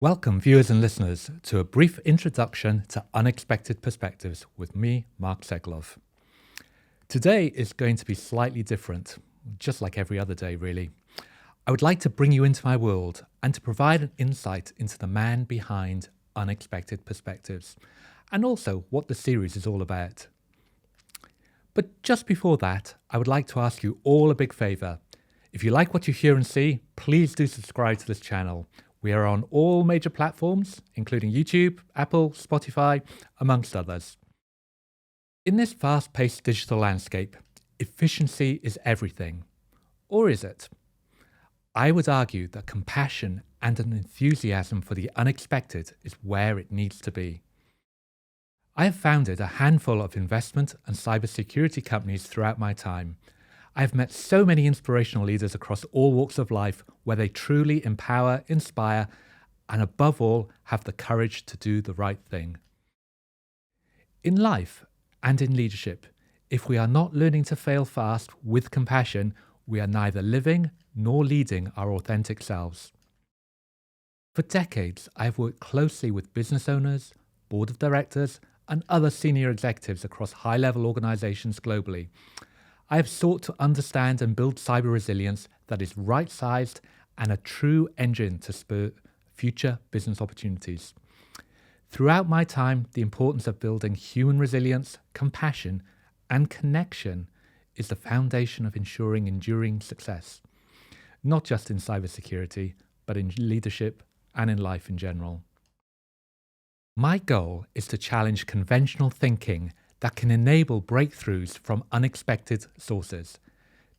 Welcome, viewers and listeners, to a brief introduction to Unexpected Perspectives with me, Mark Segelov. Today is going to be slightly different, just like every other day, really. I would like to bring you into my world and to provide an insight into the man behind Unexpected Perspectives, and also what the series is all about. But just before that, I would like to ask you all a big favour. If you like what you hear and see, please do subscribe to this channel. We are on all major platforms, including YouTube, Apple, Spotify, amongst others. In this fast-paced digital landscape, efficiency is everything. Or is it? I would argue that compassion and an enthusiasm for the unexpected is where it needs to be. I have founded a handful of investment and cybersecurity companies throughout my time. I have met so many inspirational leaders across all walks of life where they truly empower, inspire, and above all, have the courage to do the right thing. In life and in leadership, if we are not learning to fail fast with compassion, we are neither living nor leading our authentic selves. For decades, I have worked closely with business owners, board of directors, and other senior executives across high-level organizations globally. I have sought to understand and build cyber resilience that is right-sized and a true engine to spur future business opportunities. Throughout my time, the importance of building human resilience, compassion, and connection is the foundation of ensuring enduring success, not just in cybersecurity, but in leadership and in life in general. My goal is to challenge conventional thinking that can enable breakthroughs from unexpected sources.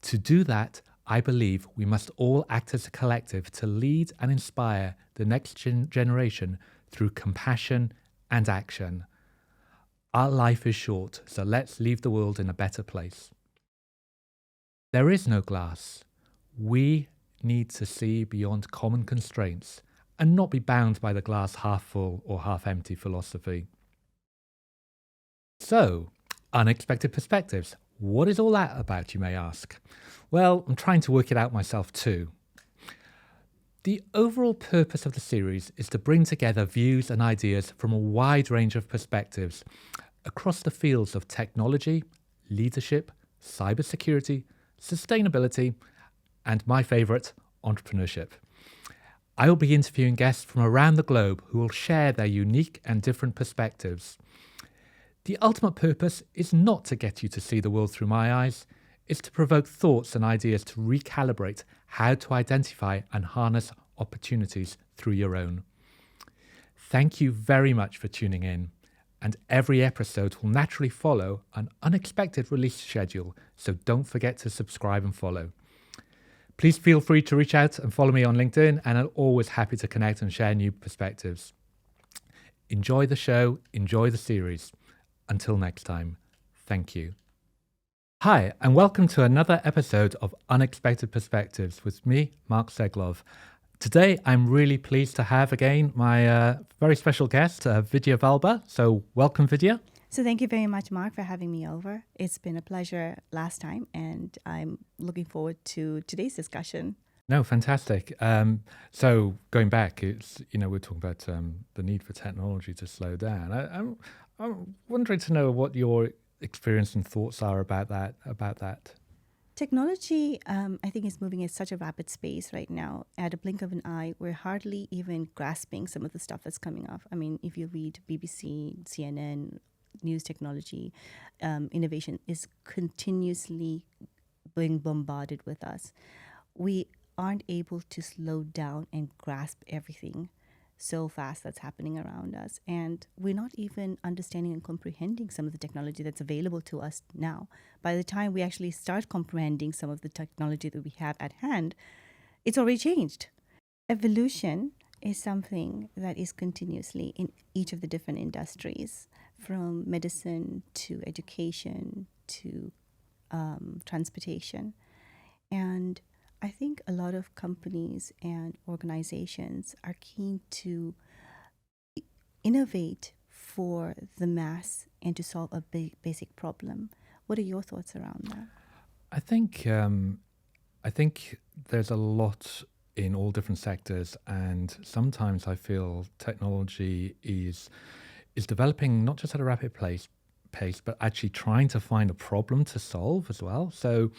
To do that, I believe we must all act as a collective to lead and inspire the next generation through compassion and action. Our life is short, so let's leave the world in a better place. There is no glass. We need to see beyond common constraints and not be bound by the glass half full or half empty philosophy. So, unexpected perspectives. What is all that about, you may ask? Well, I'm trying to work it out myself too. The overall purpose of the series is to bring together views and ideas from a wide range of perspectives across the fields of technology, leadership, cybersecurity, sustainability, and my favourite, entrepreneurship. I will be interviewing guests from around the globe who will share their unique and different perspectives. The ultimate purpose is not to get you to see the world through my eyes, it's to provoke thoughts and ideas to recalibrate how to identify and harness opportunities through your own. Thank you very much for tuning in, and every episode will naturally follow an unexpected release schedule, so don't forget to subscribe and follow. Please feel free to reach out and follow me on LinkedIn, and I'm always happy to connect and share new perspectives. Enjoy the show, enjoy the series. Until next time, thank you. Hi, and welcome to another episode of Unexpected Perspectives with me, Mark Segelov. Today, I'm really pleased to have again my very special guest, Vidya Valbh. So welcome, Vidya. So thank you very much, Mark, for having me over. It's been a pleasure last time, and I'm looking forward to today's discussion. No, fantastic. So going back, it's we're talking about the need for technology to slow down. I'm wondering to know what your experience and thoughts are about that. Technology, I think, is moving at such a rapid pace right now. At a blink of an eye, we're hardly even grasping some of the stuff that's coming up. I mean, if you read BBC, CNN, news technology, innovation is continuously being bombarded with us. We aren't able to slow down and grasp everything so fast that's happening around us. And we're not even understanding and comprehending some of the technology that's available to us now. By the time we actually start comprehending some of the technology that we have at hand, it's already changed. Evolution is something that is continuously in each of the different industries, from medicine to education to transportation. And I think a lot of companies and organizations are keen to innovate for the mass and to solve a basic problem. What are your thoughts around that? I think there's a lot in all different sectors, and sometimes I feel technology is developing not just at a rapid pace, but actually trying to find a problem to solve as well. So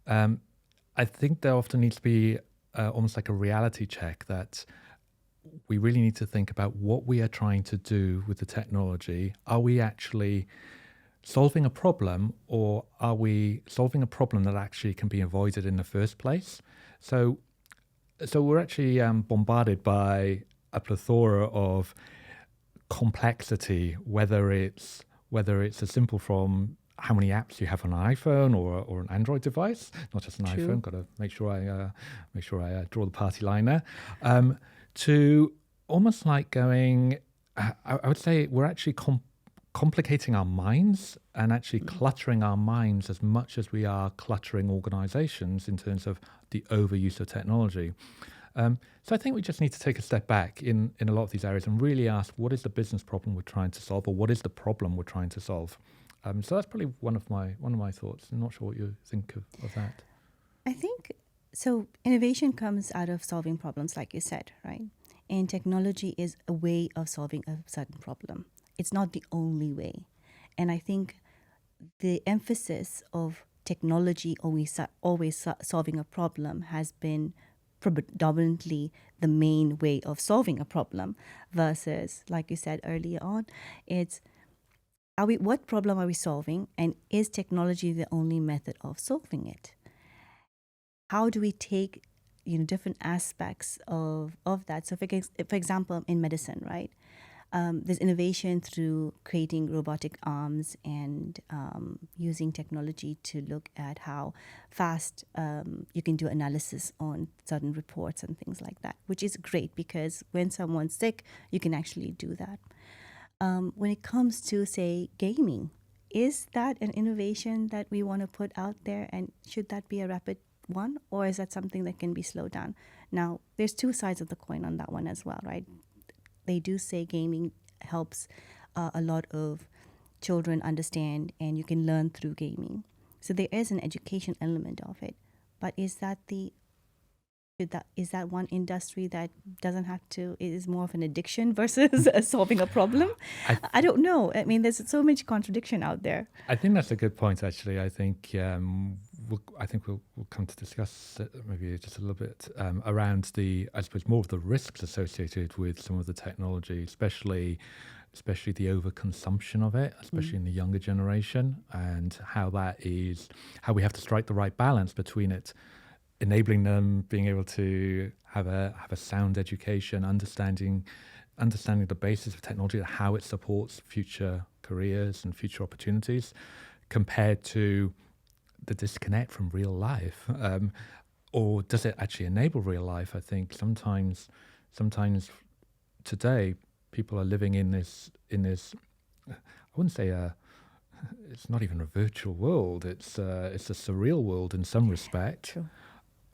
I think there often needs to be almost like a reality check that we really need to think about what we are trying to do with the technology. Are we actually solving a problem, or are we solving a problem that actually can be avoided in the first place? So we're actually bombarded by a plethora of complexity, whether it's as simple from how many apps you have on an iPhone or an Android device, not just an True. iPhone. Got to make sure I draw the party line there. To almost like going, I would say we're actually complicating our minds and actually cluttering our minds as much as we are cluttering organizations in terms of the overuse of technology. So I think we just need to take a step back in a lot of these areas and really ask, what is the business problem we're trying to solve, or what is the problem we're trying to solve? So that's probably one of my thoughts. I'm not sure what you think of that. I think so. Innovation comes out of solving problems, like you said, right? And technology is a way of solving a certain problem. It's not the only way. And I think the emphasis of technology always solving a problem has been predominantly the main way of solving a problem versus, like you said earlier on, it's what problem are we solving, and is technology the only method of solving it? How do we take different aspects of that? So for example, in medicine, right, there's innovation through creating robotic arms and using technology to look at how fast you can do analysis on certain reports and things like that, which is great because when someone's sick, you can actually do that. When it comes to, say, gaming, is that an innovation that we want to put out there, and should that be a rapid one, or is that something that can be slowed down? Now, there's two sides of the coin on that one as well, right? They do say gaming helps a lot of children understand, and you can learn through gaming. So there is an education element of it. But is that one industry that doesn't have to, it is more of an addiction versus solving a problem? I don't know. I mean, there's so much contradiction out there. I think that's a good point, actually. I think we'll come to discuss maybe just a little bit around I suppose, more of the risks associated with some of the technology, especially the overconsumption of it, especially in the younger generation, and how we have to strike the right balance between it enabling them being able to have a sound education, understanding the basis of technology, how it supports future careers and future opportunities, compared to the disconnect from real life, or does it actually enable real life? I think sometimes today people are living in this. I wouldn't say it's not even a virtual world. It's a surreal world in some respect. True.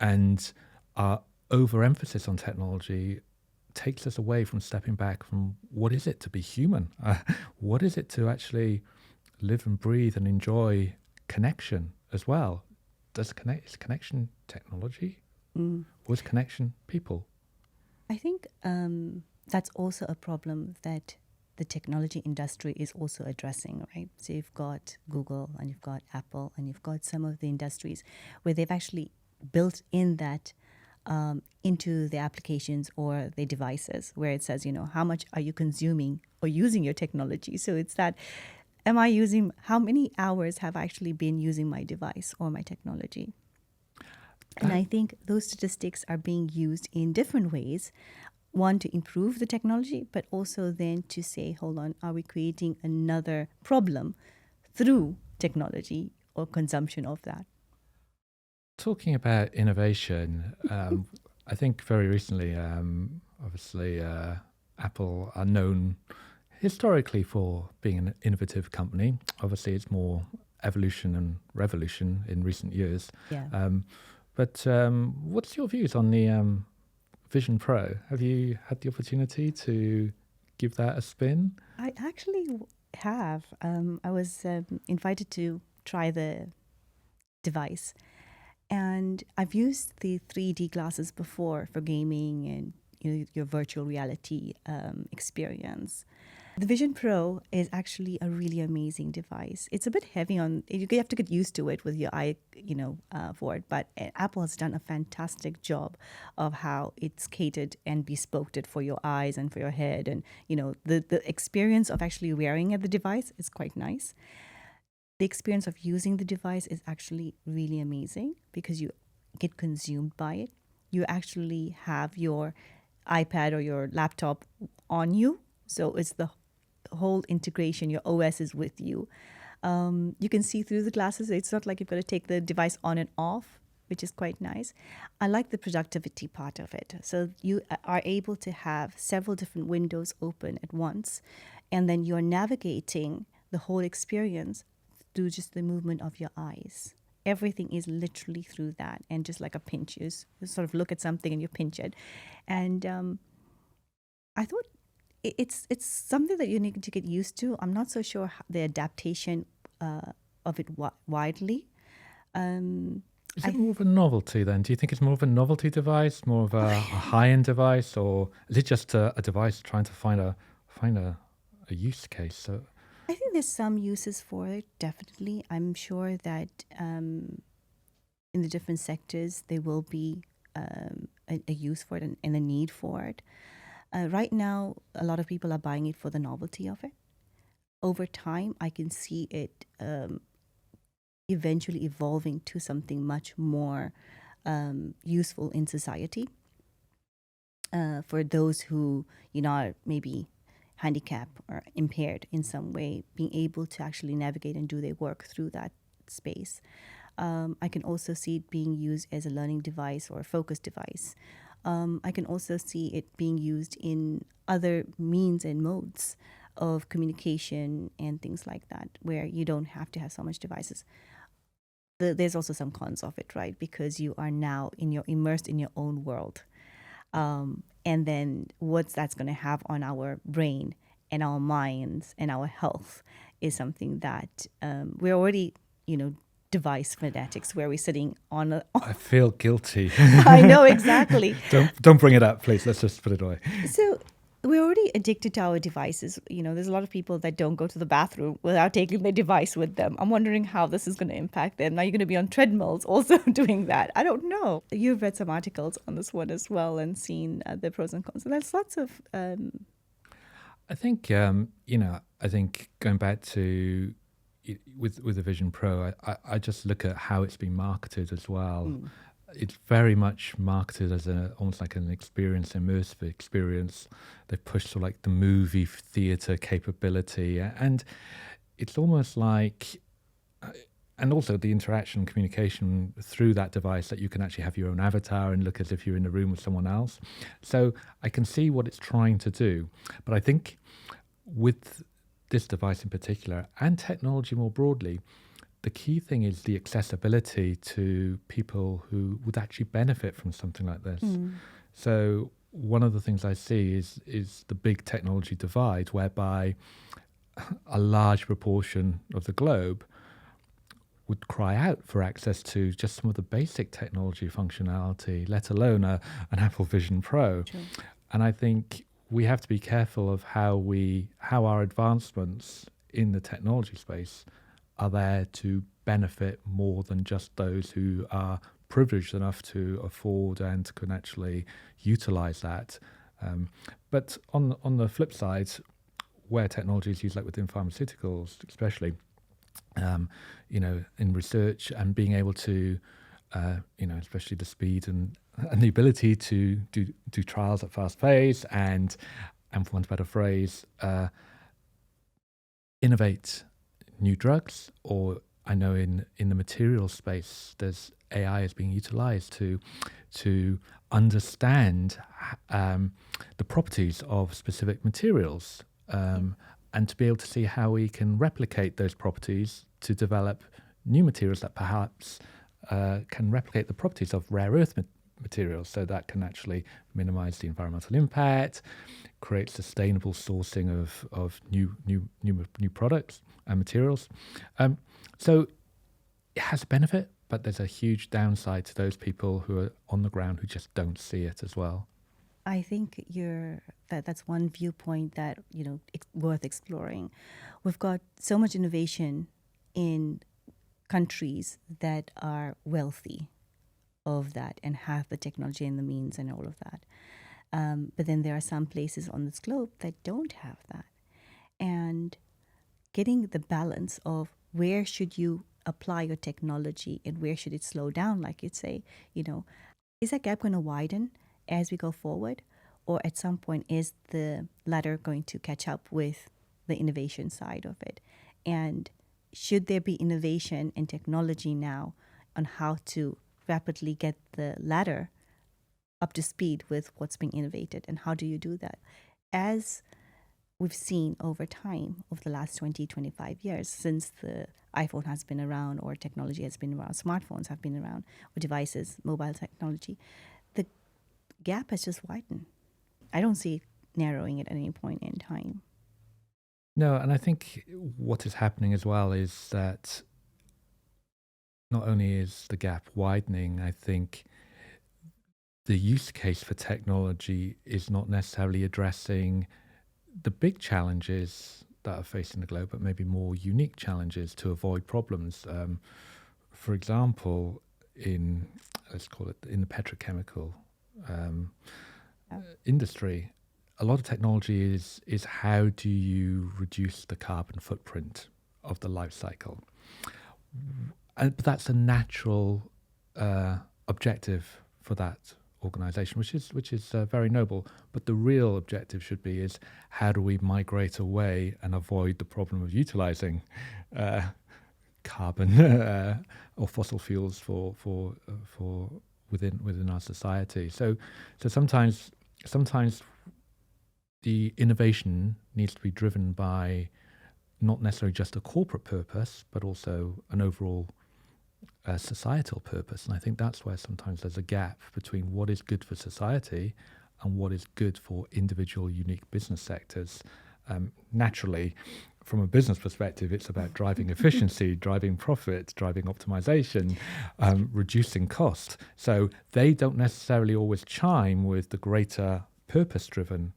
And our overemphasis on technology takes us away from stepping back from what is it to be human? What is it to actually live and breathe and enjoy connection as well? Is connection technology? Or is connection people? I think that's also a problem that the technology industry is also addressing, right? So you've got Google and you've got Apple and you've got some of the industries where they've actually built in that into the applications or the devices, where it says, how much are you consuming or using your technology? So it's that, how many hours have I actually been using my device or my technology? And I think those statistics are being used in different ways. One, to improve the technology, but also then to say, hold on, are we creating another problem through technology or consumption of that? Talking about innovation, I think very recently, obviously, Apple are known historically for being an innovative company. Obviously, it's more evolution and revolution in recent years. Yeah. But what's your views on the Vision Pro? Have you had the opportunity to give that a spin? I actually have. I was invited to try the device. And I've used the 3D glasses before for gaming and your virtual reality experience. The Vision Pro is actually a really amazing device. It's a bit heavy on, you have to get used to it with your eye, for it. But Apple has done a fantastic job of how it's catered and bespoked it for your eyes and for your head. And, the experience of actually wearing the device is quite nice. The experience of using the device is actually really amazing because you get consumed by it. You actually have your iPad or your laptop on you. So it's the whole integration. Your OS is with you. You can see through the glasses. It's not like you've got to take the device on and off, which is quite nice. I like the productivity part of it. So you are able to have several different windows open at once, and then you're navigating the whole experience through just the movement of your eyes. Everything is literally through that, and just like a pinch, you sort of look at something and you pinch it. And I thought it's something that you need to get used to. I'm not so sure the adaptation of it widely. Is it more of a novelty then? Do you think it's more of a novelty device, more of a high-end device, or is it just a device trying to find a use case? So I think there's some uses for it, definitely. I'm sure that in the different sectors, there will be a use for it and a need for it. Right now, a lot of people are buying it for the novelty of it. Over time, I can see it eventually evolving to something much more useful in society for those who, are maybe handicapped or impaired in some way, being able to actually navigate and do their work through that space. I can also see it being used as a learning device or a focus device. I can also see it being used in other means and modes of communication and things like that, where you don't have to have so much devices. There's also some cons of it, right? Because you are now immersed in your own world. And then what that's going to have on our brain and our minds and our health is something that we're already, device fanatics, where we're sitting on a... I feel guilty. I know, exactly. Don't bring it up, please. Let's just put it away. So we're already addicted to our devices. There's a lot of people that don't go to the bathroom without taking their device with them. I'm wondering how this is going to impact them. Now you're going to be on treadmills also doing that. I don't know. You've read some articles on this one as well and seen the pros and cons. So there's lots of... I think, I think going back to with the Vision Pro, I just look at how it's been marketed as well. It's very much marketed as almost like an experience, immersive experience. They've pushed sort of like the movie theater capability, and it's almost like, and also the interaction, communication through that device, that you can actually have your own avatar and look as if you're in a room with someone else. So I can see what it's trying to do, but I think with this device in particular, and technology more broadly, the key thing is the accessibility to people who would actually benefit from something like this. So one of the things I see is the big technology divide, whereby a large proportion of the globe would cry out for access to just some of the basic technology functionality, let alone an Apple Vision Pro. True. And I think we have to be careful of how our advancements in the technology space are there to benefit more than just those who are privileged enough to afford and can actually utilize that. But on the flip side, where technology is used, like within pharmaceuticals, especially, in research and being able to, especially the speed and the ability to do trials at fast pace and for want of a better phrase, innovate new drugs. Or I know in the material space, there's AI is being utilized to understand the properties of specific materials, and to be able to see how we can replicate those properties to develop new materials that perhaps can replicate the properties of rare earth materials, so that can actually minimize the environmental impact, create sustainable sourcing of new products and materials. So it has a benefit, but there's a huge downside to those people who are on the ground who just don't see it as well. I think that's one viewpoint that it's worth exploring. We've got so much innovation in countries that are wealthy of that and have the technology and the means and all of that. But then there are some places on this globe that don't have that. And getting the balance of where should you apply your technology and where should it slow down, like you'd say, is that gap going to widen as we go forward? Or at some point, is the ladder going to catch up with the innovation side of it? And should there be innovation and technology now on how to rapidly get the ladder up to speed with what's being innovated? And how do you do that? As we've seen over time, over the last 20, 25 years, since the iPhone has been around or technology has been around, smartphones have been around, or devices, mobile technology, the gap has just widened. I don't see it narrowing at any point in time. No, and I think what is happening as well is that not only is the gap widening, I think the use case for technology is not necessarily addressing the big challenges that are facing the globe, but maybe more unique challenges to avoid problems. For example, let's call it in the petrochemical industry, a lot of technology is how do you reduce the carbon footprint of the life cycle? But that's a natural objective for that organization, which is very noble. But the real objective should be is how do we migrate away and avoid the problem of utilizing carbon or fossil fuels for within our society. So sometimes the innovation needs to be driven by not necessarily just a corporate purpose, but also an overall societal purpose. And I think that's where sometimes there's a gap between what is good for society and what is good for individual unique business sectors. Naturally, from a business perspective, it's about driving efficiency, driving profit, driving optimization, reducing cost. So they don't necessarily always chime with the greater purpose-driven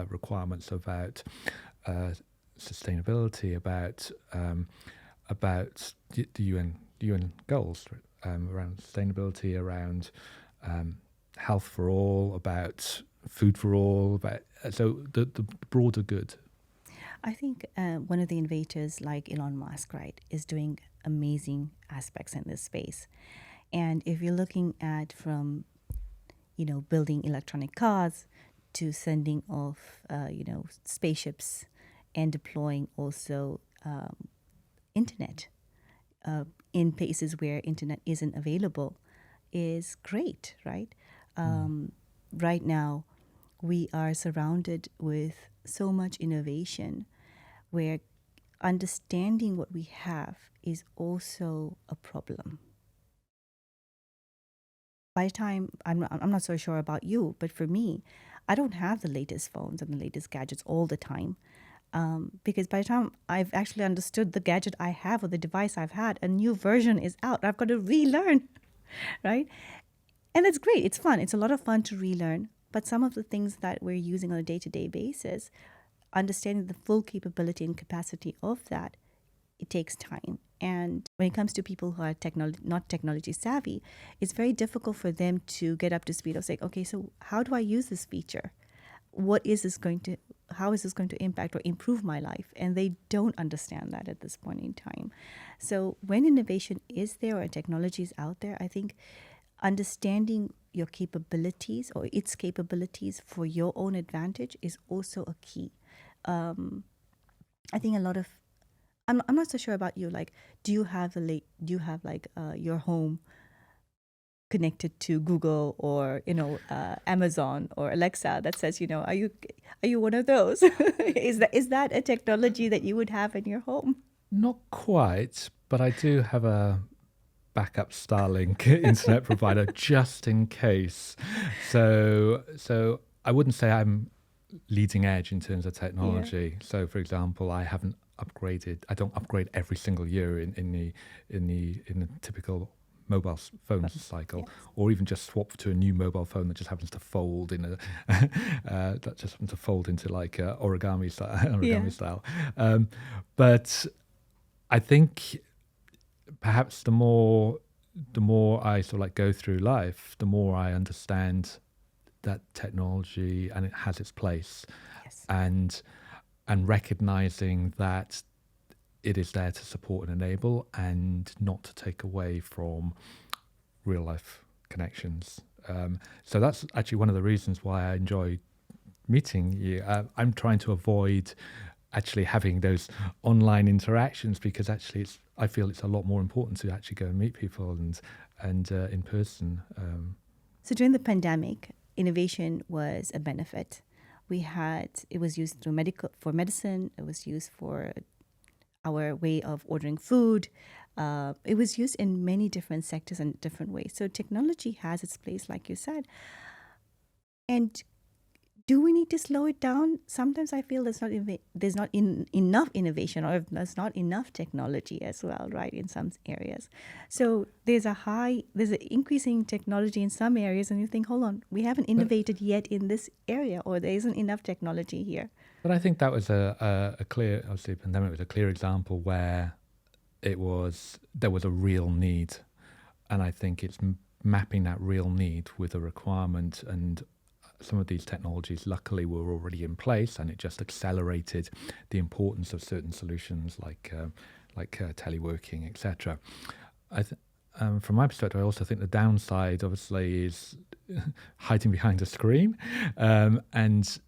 requirements about sustainability, about the UN goals around sustainability, around health for all, about food for all, so the broader good. I think one of the innovators like Elon Musk, right, is doing amazing aspects in this space. And if you're looking at from, building electronic cars to sending off, spaceships and deploying also internet in places where internet isn't available is great, right? Right now, we are surrounded with so much innovation where understanding what we have is also a problem. By the time, I'm not so sure about you, but for me, I don't have the latest phones and the latest gadgets all the time. Because by the time I've actually understood the gadget I have or the device I've had, a new version is out. I've got to relearn, right? And it's great. It's fun. It's a lot of fun to relearn. But some of the things that we're using on a day-to-day basis, understanding the full capability and capacity of that, it takes time. And when it comes to people who are not technology savvy, it's very difficult for them to get up to speed of saying, okay, so how do I use this feature? How is this going to impact or improve my life? And they don't understand that at this point in time. So when innovation is there or technology is out there, I think understanding your capabilities or its capabilities for your own advantage is also a key. I think a lot of, I'm not so sure about you. Like, do you have your home connected to Google or Amazon or Alexa that says are you one of those? Is that a technology that you would have in your home? Not quite, but I do have a backup Starlink internet provider just in case. So I wouldn't say I'm leading edge in terms of technology. Yeah. So for example, I don't upgrade every single year in the typical phone cycle, Yes. or even just swap to a new mobile phone that just happens to fold in a that just happens to fold into like origami style. Yeah. Origami style. But I think perhaps the more I sort of like go through life, the more I understand that technology and it has its place, Yes. and recognizing that it is there to support and enable and not to take away from real life connections. So that's actually one of the reasons why I enjoy meeting you. I'm trying to avoid actually having those online interactions, because actually I feel it's a lot more important to actually go and meet people and in person. So during the pandemic, innovation was a benefit. It was used for medicine. It was used for our way of ordering food. It was used in many different sectors and different ways. So technology has its place, like you said. And do we need to slow it down? Sometimes I feel there's not enough innovation, or there's not enough technology as well, right, in some areas. So there's an increasing technology in some areas, and you think, hold on, we haven't But innovated yet in this area, or there isn't enough technology here. but I think that was a clear, obviously, the pandemic was a clear example where there was a real need, and I think it's mapping that real need with a requirement, and some of these technologies luckily were already in place, and it just accelerated the importance of certain solutions like teleworking, etc. From my perspective, I also think the downside, obviously, is hiding behind a screen, and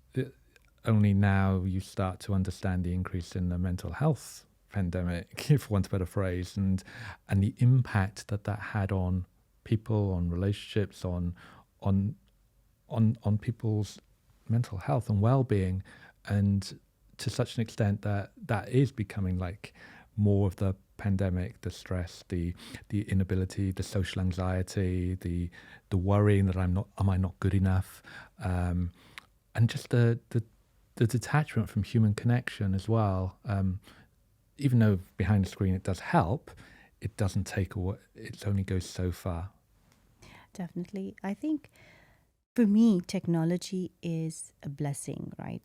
only now you start to understand the increase in the mental health pandemic, for want of a better phrase, and the impact that had on people, on relationships, on people's mental health and well-being, and to such an extent that is becoming like more of the pandemic, the stress, the inability, the social anxiety, the worrying that am I not good enough, and just the detachment from human connection as well. Even though behind the screen it does help, it doesn't take away. It only goes so far. Definitely. I think for me, technology is a blessing, right?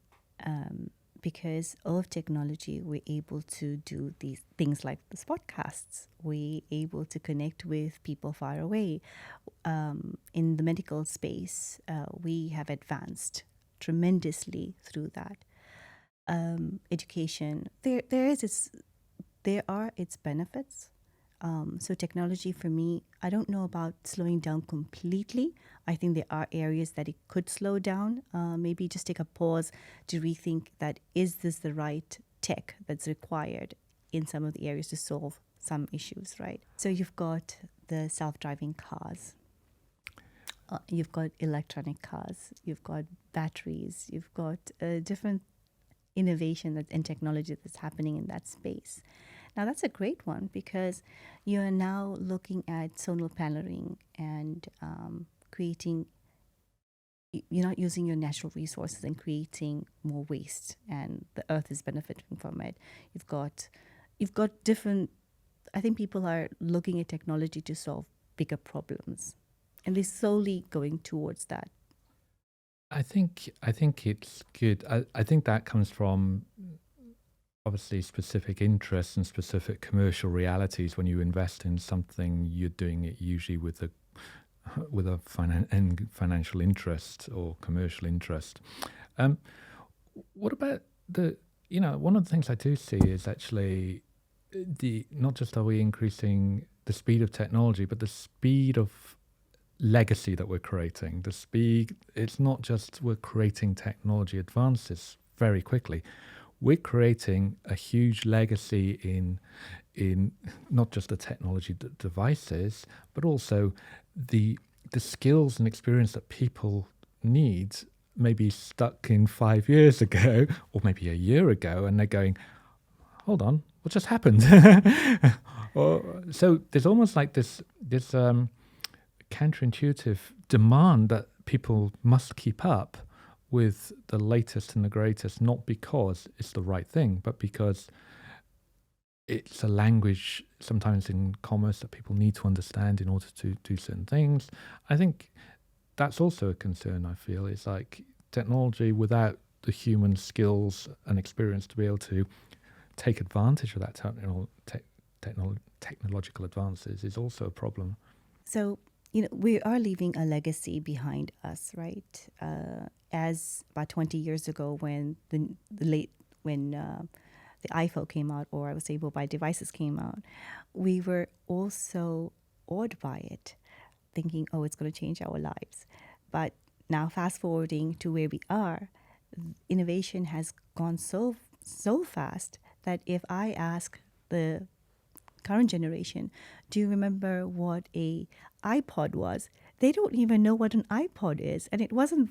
Because of technology, we're able to do these things like this podcasts. We're able to connect with people far away. In the medical space, we have advanced tremendously through that. Education, there are its benefits. So technology for me, I don't know about slowing down completely. I think there are areas that it could slow down. Maybe just take a pause to rethink that, is this the right tech that's required in some of the areas to solve some issues, right? So you've got the self-driving cars. You've got electronic cars. You've got batteries. You've got different innovation and technology that's happening in that space. Now, that's a great one, because you're now looking at solar paneling and creating, you're not using your natural resources and creating more waste, and the earth is benefiting from it. You've got different, I think people are looking at technology to solve bigger problems, and they're slowly going towards that. I think it's good. I think that comes from obviously specific interests and specific commercial realities. When you invest in something, you're doing it usually with a financial interest or commercial interest. What about one of the things I do see is actually not just are we increasing the speed of technology, but the speed of legacy that we're creating. The speed, it's not just we're creating technology advances very quickly. We're creating a huge legacy in not just the technology devices, but also the skills and experience that people need, maybe stuck in 5 years ago or maybe a year ago, and they're going, hold on, what just happened? So there's almost like this counterintuitive demand that people must keep up with the latest and the greatest, not because it's the right thing, but because it's a language sometimes in commerce that people need to understand in order to do certain things. I think that's also a concern, I feel. It's like technology without the human skills and experience to be able to take advantage of that technological advances is also a problem. So, we are leaving a legacy behind us, right? As about 20 years ago, when the iPhone came out, or I would say mobile devices came out, we were also awed by it, thinking, oh, it's going to change our lives. But now, fast forwarding to where we are, innovation has gone so fast that if I ask the current generation, do you remember what a iPod was? They don't even know what an iPod is, and it hasn't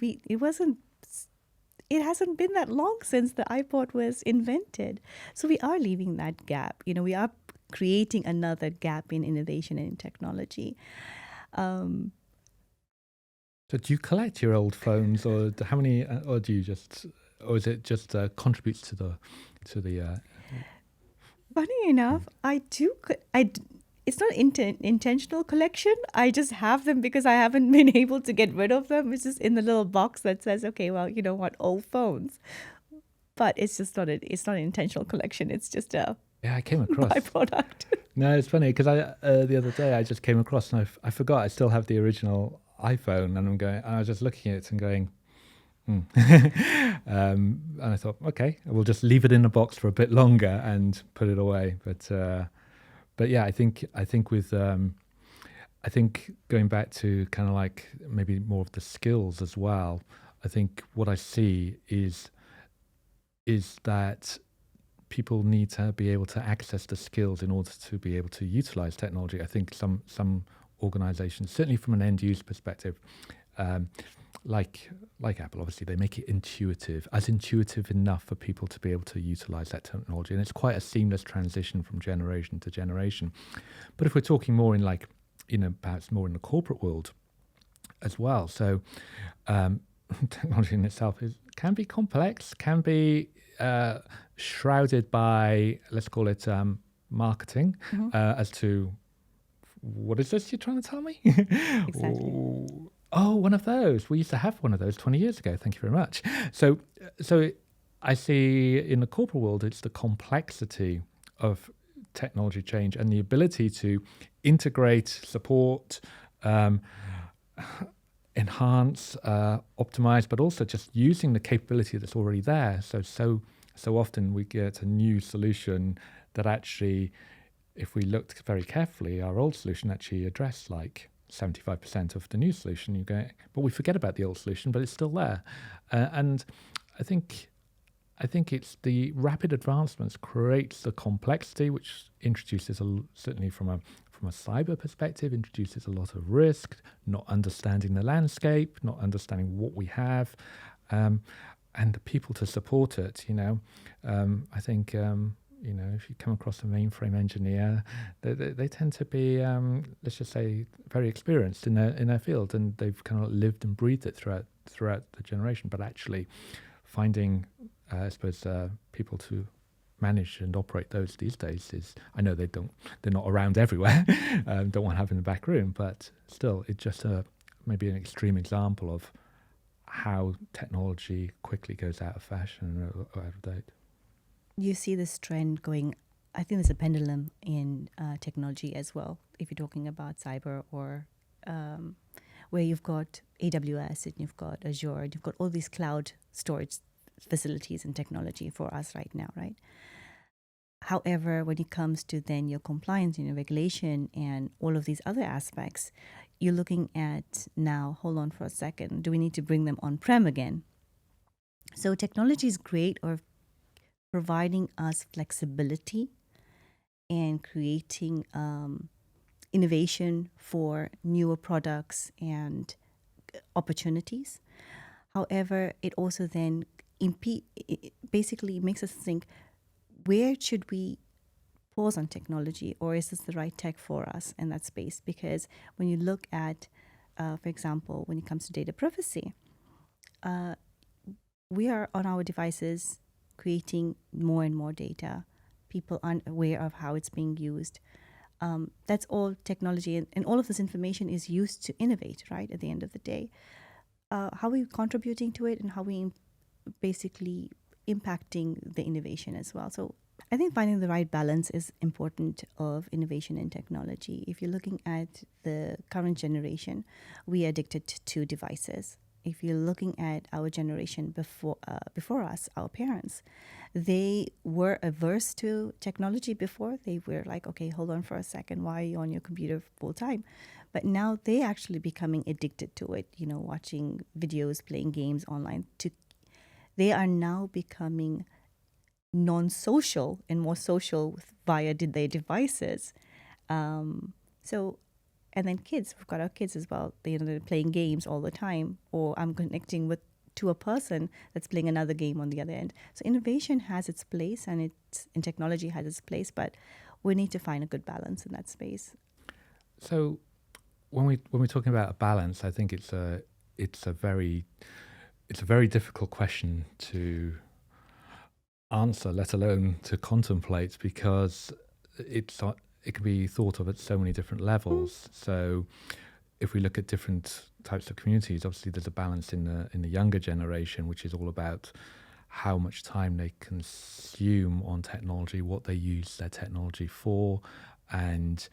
been that long since the iPod was invented. So we are leaving that gap. We are creating another gap in innovation and in technology. So do you collect your old phones, or how many, or do you just, or is it just contributes to the Funny enough, I do. It's not intentional collection. I just have them because I haven't been able to get rid of them. It's just in the little box that says, "Okay, well, you know what, old phones." But it's just not it's not an intentional collection. It's just a I came across. byproduct. No, it's funny because the other day I just came across and I forgot I still have the original iPhone, and I was just looking at it and going, and I thought, okay, we'll just leave it in a box for a bit longer and put it away. But yeah, I think with I think going back to kind of like maybe more of the skills as well. I think what I see is that people need to be able to access the skills in order to be able to utilize technology. I think some organizations, certainly from an end user perspective, like Apple, obviously they make it intuitive enough for people to be able to utilize that technology, and it's quite a seamless transition from generation to generation. But if we're talking more in like, perhaps more in the corporate world as well, so technology in itself can be complex, can be shrouded by, let's call it marketing, as to what is this you're trying to tell me? Exactly. Oh, one of those. We used to have one of those 20 years ago. Thank you very much. So I see in the corporate world, it's the complexity of technology change and the ability to integrate, support, enhance, optimize, but also just using the capability that's already there. So often we get a new solution that actually, if we looked very carefully, our old solution actually addressed like 75% of the new solution. But we forget about the old solution, but it's still there. And I think it's the rapid advancements creates the complexity, which introduces certainly from a cyber perspective, introduces a lot of risk, not understanding the landscape, not understanding what we have, and the people to support it. I think if you come across a mainframe engineer, they tend to be, let's just say, very experienced in their field, and they've kind of lived and breathed it throughout the generation. But actually, finding, I suppose, people to manage and operate those these days is, I know they're not around everywhere, don't want to have in the back room, but still, it's just maybe an extreme example of how technology quickly goes out of fashion or out of date. You see this trend going. I think there's a pendulum in technology as well. If you're talking about cyber or where you've got AWS and you've got Azure, and you've got all these cloud storage facilities and technology for us right now, right? However, when it comes to then your compliance and your regulation and all of these other aspects, you're looking at now, hold on for a second, do we need to bring them on-prem again? So technology is great or providing us flexibility and creating innovation for newer products and opportunities. However, it also then basically makes us think, where should we pause on technology, or is this the right tech for us in that space? Because when you look at, for example, when it comes to data privacy, we are on our devices creating more and more data, People aren't aware of how it's being used. That's all technology, and all of this information is used to innovate, right? At the end of the day, how are we contributing to it, and how we basically impacting the innovation as well. So I think finding the right balance is important of innovation and technology. If you're looking at the current generation, we are addicted to devices. If you're looking at our generation before us, our parents, they were averse to technology before. They were like, okay, hold on for a second, why are you on your computer full time? But now they actually becoming addicted to it, watching videos, playing games online. They are now becoming non-social and more social via their devices. So, and then kids, we've got our kids as well. They're playing games all the time, or I'm connecting to a person that's playing another game on the other end. So innovation has its place, and technology has its place, but we need to find a good balance in that space. So when we're talking about a balance, I think it's a very difficult question to answer, let alone to contemplate, because it can be thought of at so many different levels. So if we look at different types of communities, obviously there's a balance in the younger generation, which is all about how much time they consume on technology, what they use their technology for, and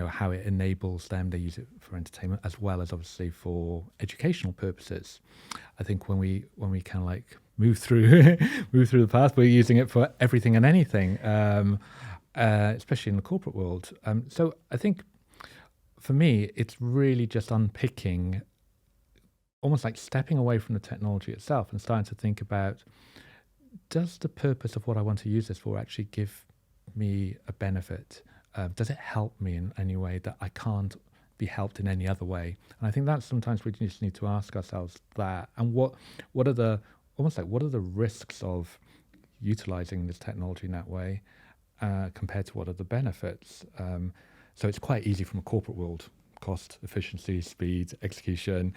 how it enables them. They use it for entertainment as well as obviously for educational purposes. I think when we kind of like move through the path, we're using it for everything and anything, especially in the corporate world. So I think for me, it's really just unpicking, almost like stepping away from the technology itself and starting to think about, does the purpose of what I want to use this for actually give me a benefit? Does it help me in any way that I can't be helped in any other way? And I think that sometimes we just need to ask ourselves that. And what are the risks of utilizing this technology in that way compared to what are the benefits? So it's quite easy from a corporate world: cost, efficiency, speed, execution,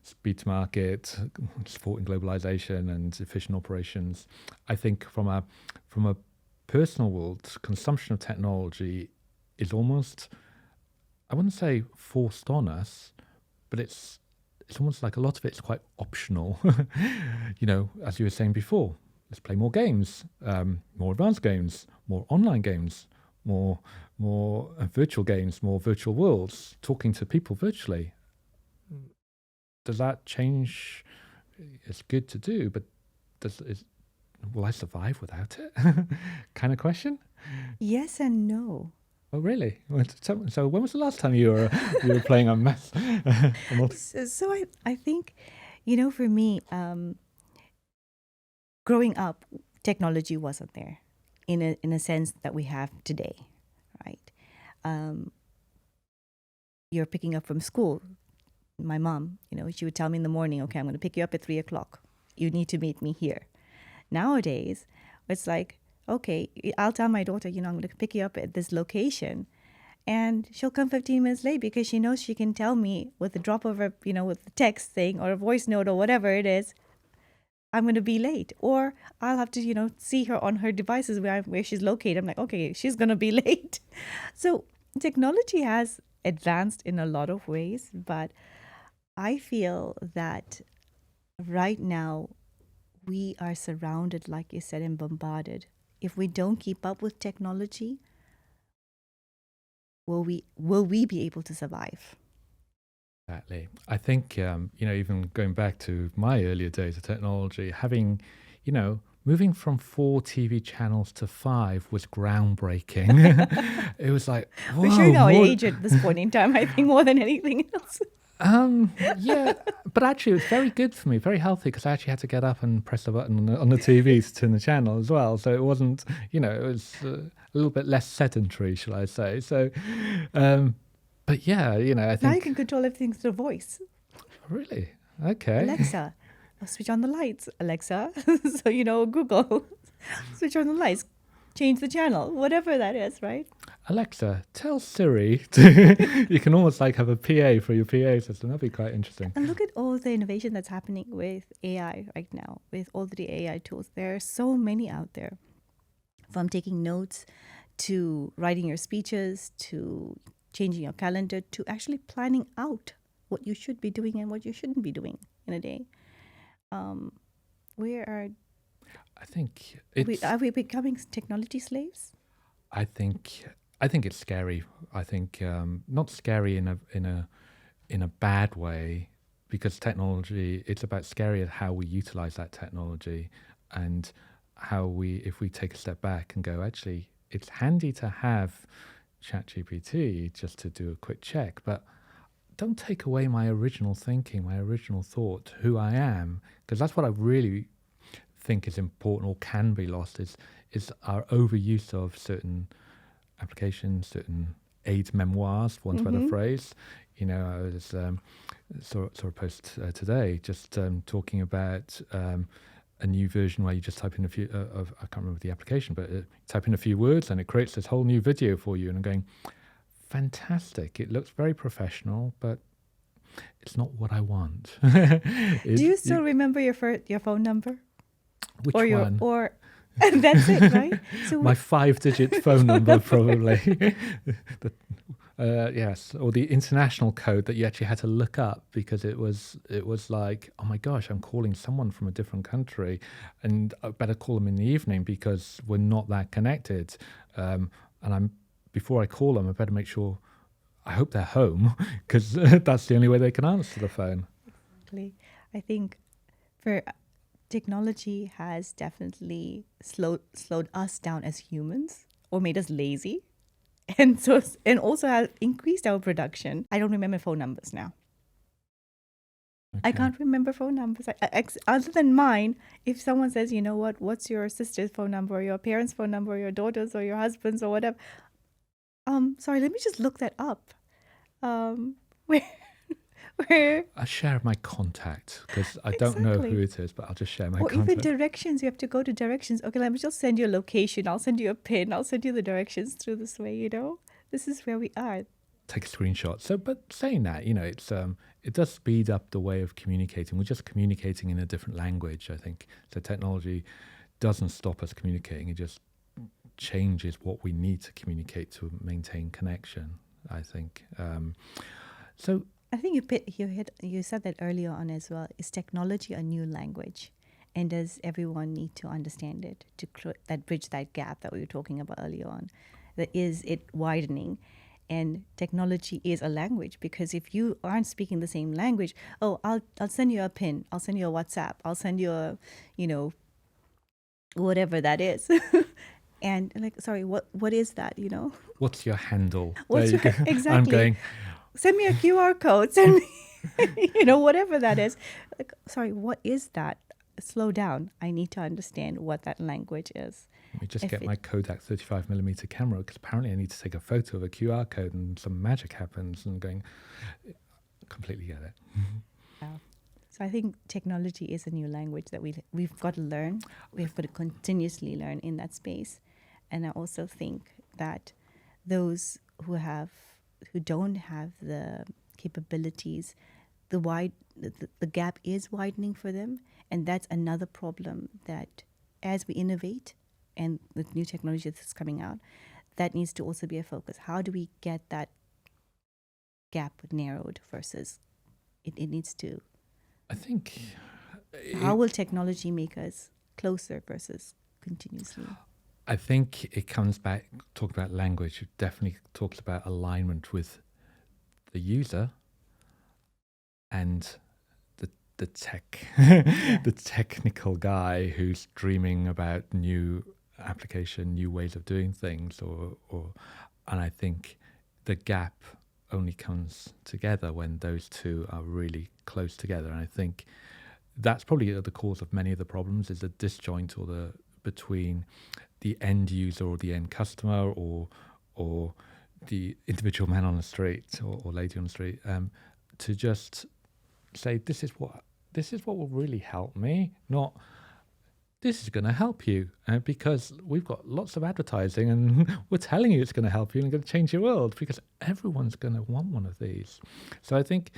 speed to market, supporting globalization and efficient operations. I think from a personal world, consumption of technology is almost, I wouldn't say forced on us, but it's almost like a lot of it's quite optional. As you were saying before, let's play more games, more advanced games, more online games, more virtual games, more virtual worlds, talking to people virtually. Does that change? It's good to do, but will I survive without it? Kind of question? Yes and no. Oh, really? So when was the last time you were playing a mess? So I think, for me, growing up, technology wasn't there in a sense that we have today, right? You're picking up from school. My mom, she would tell me in the morning, okay, I'm going to pick you up at 3:00. You need to meet me here. Nowadays, it's like, okay, I'll tell my daughter, I'm going to pick you up at this location, and she'll come 15 minutes late because she knows she can tell me with the drop of a, with the text thing or a voice note or whatever it is, I'm going to be late. Or I'll have to, see her on her devices where she's located. I'm like, okay, she's going to be late. So technology has advanced in a lot of ways, but I feel that right now we are surrounded, like you said, and bombarded. If we don't keep up with technology, will we be able to survive? Exactly. I think, even going back to my earlier days of technology, having, moving from 4 TV channels to 5 was groundbreaking. It was like, whoa, we're showing our age at this point in time, I think, more than anything else. Yeah, but actually it was very good for me, very healthy, because I actually had to get up and press the button on the TV to turn the channel as well. So it wasn't, it was a little bit less sedentary, shall I say. So, but yeah, I think... Now you can control everything through voice. Really? Okay. Alexa, switch on the lights. Alexa, so, Google, switch on the lights, change the channel, whatever that is, right? Alexa, tell Siri to... You can almost like have a PA for your PA system. That'd be quite interesting. And look at all the innovation that's happening with AI right now, with all the AI tools. There are so many out there. from taking notes to writing your speeches to changing your calendar to actually planning out what you should be doing and what you shouldn't be doing in a day. Where I think are we becoming technology slaves? I think it's scary. I think not scary in a bad way, because technology, it's about scary at how we utilize that technology, and if we take a step back and go, actually, it's handy to have ChatGPT just to do a quick check, but don't take away my original thinking, my original thought, who I am, because that's what I really think is important or can be lost is our overuse of certain applications, certain aid memoirs, for want of a better phrase. You know, I was saw a post today just talking about a new version where you just type in a few I can't remember the application, but type in a few words and it creates this whole new video for you. And I'm going, fantastic! It looks very professional, but it's not what I want. Do you still remember your phone number? Which or one? And that's it, right? So my 5-digit phone number, probably. Yes, or the international code that you actually had to look up, because it was like, oh my gosh, I'm calling someone from a different country, and I better call them in the evening because we're not that connected. And before I call them, I better make sure, I hope they're home, because that's the only way they can answer the phone. Exactly. I think technology has definitely slowed us down as humans, or made us lazy, and also has increased our production. I don't remember phone numbers now. Okay. I can't remember phone numbers. Other than mine, if someone says, you know what's your sister's phone number, or your parents' phone number, or your daughter's, or your husband's, or whatever. Sorry, let me just look that up. Where I share my contact, because I don't know who it is, but I'll just share my contact. Or even directions. You have to go to directions. Okay, let me just send you a location. I'll send you a pin. I'll send you the directions through this way, you know? This is where we are. Take a screenshot. So, but saying that, you know, it does speed up the way of communicating. We're just communicating in a different language, I think. So technology doesn't stop us communicating. It just changes what we need to communicate to maintain connection, I think. So I think you said that earlier on as well. Is technology a new language? And does everyone need to understand it to bridge that gap that we were talking about earlier on? Is it widening? And technology is a language, because if you aren't speaking the same language, I'll send you a pin, I'll send you a WhatsApp, I'll send you a, whatever that is. And like, sorry, what is that, you know? What's your handle? Exactly. I'm going, send me a QR code, send me, whatever that is. Like, sorry, what is that? Slow down. I need to understand what that language is. Let me just get my Kodak 35mm camera, because apparently I need to take a photo of a QR code and some magic happens, and going, completely get it. Wow. So I think technology is a new language that we've got to learn. We've got to continuously learn in that space. And I also think that those who don't have the capabilities, the gap is widening for them. And that's another problem, that as we innovate and with new technology that's coming out, that needs to also be a focus. How do we get that gap narrowed versus it needs to? I think. How will technology make us closer versus continuously? I think it comes back, talk about language, it definitely talks about alignment with the user and the tech, the technical guy who's dreaming about new application, new ways of doing things, and I think the gap only comes together when those two are really close together. And I think that's probably the cause of many of the problems, is the disjoint between the end user or the end customer or the individual man on the street or lady on the street, to just say, this is what will really help me, not this is going to help you, because we've got lots of advertising and we're telling you it's going to help you and going to change your world, because everyone's going to want one of these. So I think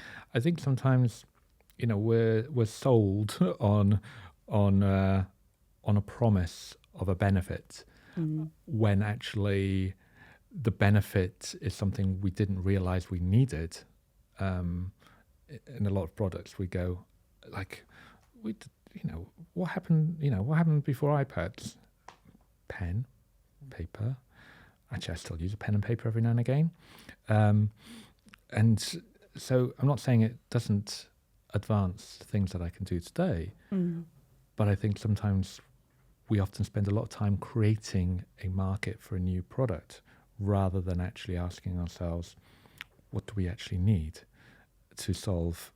sometimes, we're sold on a promise of a benefit, when actually the benefit is something we didn't realize we needed. In a lot of products, we go like, what happened? What happened before iPads? Pen, paper. Actually, I still use a pen and paper every now and again. And so I'm not saying it doesn't advance things that I can do today, but I think sometimes we often spend a lot of time creating a market for a new product rather than actually asking ourselves, what do we actually need to solve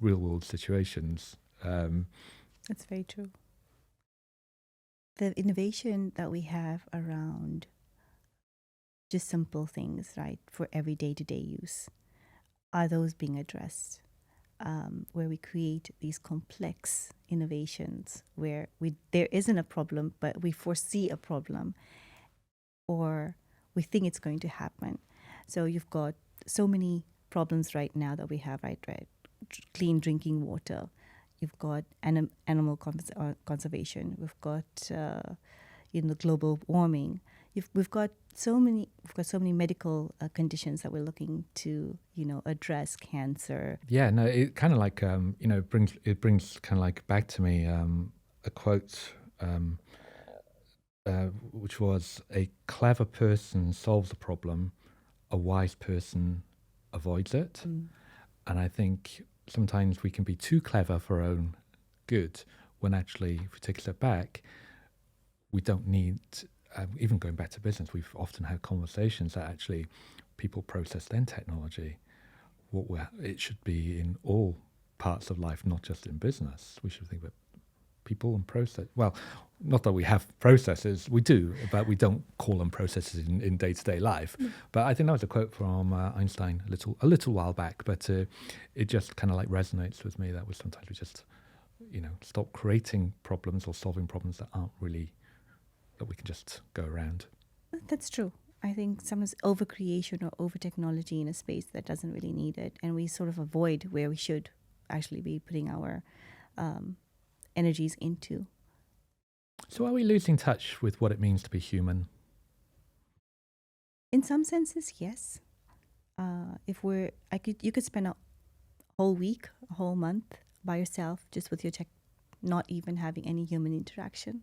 real world situations? That's very true. The innovation that we have around just simple things, right, for every day-to-day use, are those being addressed? Where we create these complex innovations where there isn't a problem, but we foresee a problem, or we think it's going to happen. So you've got so many problems right now that we have, right? Clean drinking water. You've got animal conservation. We've got global warming. We've got so many medical conditions that we're looking to address. Cancer. Yeah, no, it kind of like brings kind of like back to me a quote which was, a clever person solves a problem, a wise person avoids it. And I think sometimes we can be too clever for our own good, when actually, if we take a step back, we don't need, even going back to business, we've often had conversations that actually people process then technology. It should be in all parts of life, not just in business. We should think about people and process. Well, not that we have processes, we do, but we don't call them processes in day-to-day life. But I think that was a quote from Einstein a little while back, but it just kind of like resonates with me. That was sometimes we just, stop creating problems or solving problems that aren't really, that we can just go around. That's true. I think sometimes over-creation or over-technology in a space that doesn't really need it, and we sort of avoid where we should actually be putting our energies into. So are we losing touch with what it means to be human? In some senses, yes. You could spend a whole week, a whole month by yourself, just with your tech, not even having any human interaction.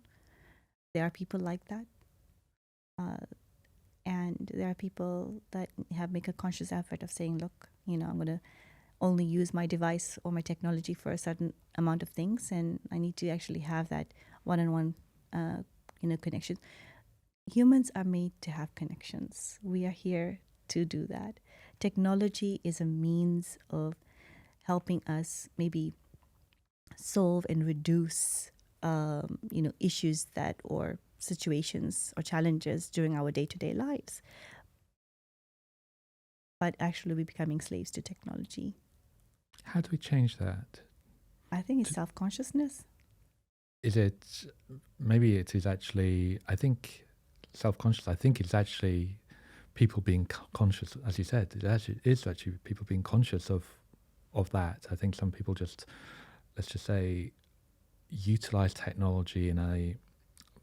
There are people like that. And there are people that make a conscious effort of saying, look, I'm going to only use my device or my technology for a certain amount of things, and I need to actually have that one-on-one connection. Humans are made to have connections. We are here to do that. Technology is a means of helping us maybe solve and reduce issues or situations or challenges during our day-to-day lives. But actually we're becoming slaves to technology. How do we change that? I think it's self-consciousness. Maybe it is actually, I think, self-conscious. I think it's actually people being conscious, as you said. It is actually people being conscious of that. I think some people just, let's just say, utilize technology in a,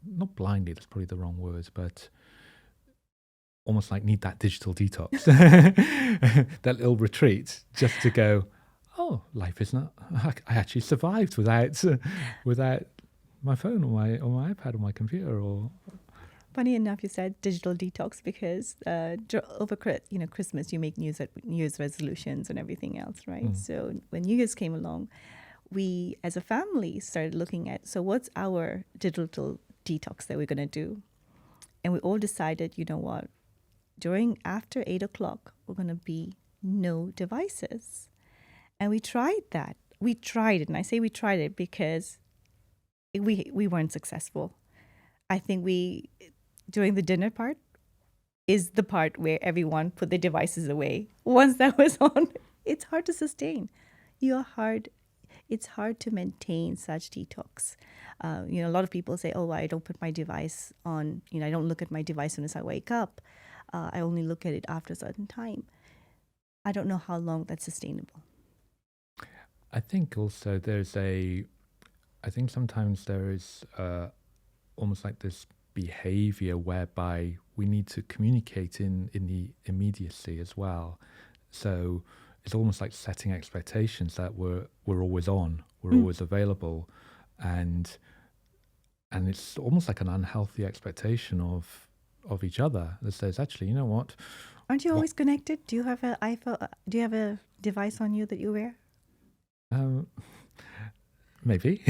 not blindly, that's probably the wrong words, but almost like need that digital detox, that little retreat, just to go, oh, life is not, I actually survived without my phone or my iPad or my computer. Or funny enough, you said digital detox, because over Christmas you make New Year's resolutions and everything else, right? So when New Year's came along, we as a family started looking at, so what's our digital detox that we're going to do? And we all decided, you know what, after 8 o'clock we're going to be no devices. And we tried that. We tried it, and I say we tried it because we weren't successful. I think during the dinner part is the part where everyone put their devices away. Once that was on, it's hard to sustain. It's hard to maintain such detox. A lot of people say, oh, I don't put my device on, I don't look at my device as I wake up. I only look at it after a certain time. I don't know how long that's sustainable. I think also I think sometimes there is almost like this behavior whereby we need to communicate in the immediacy as well. So it's almost like setting expectations that we're always on, we're always available, and it's almost like an unhealthy expectation of each other that says, actually, you know what? Aren't you What- always connected? Do you have a iPhone? Do you have a device on you that you wear? Maybe.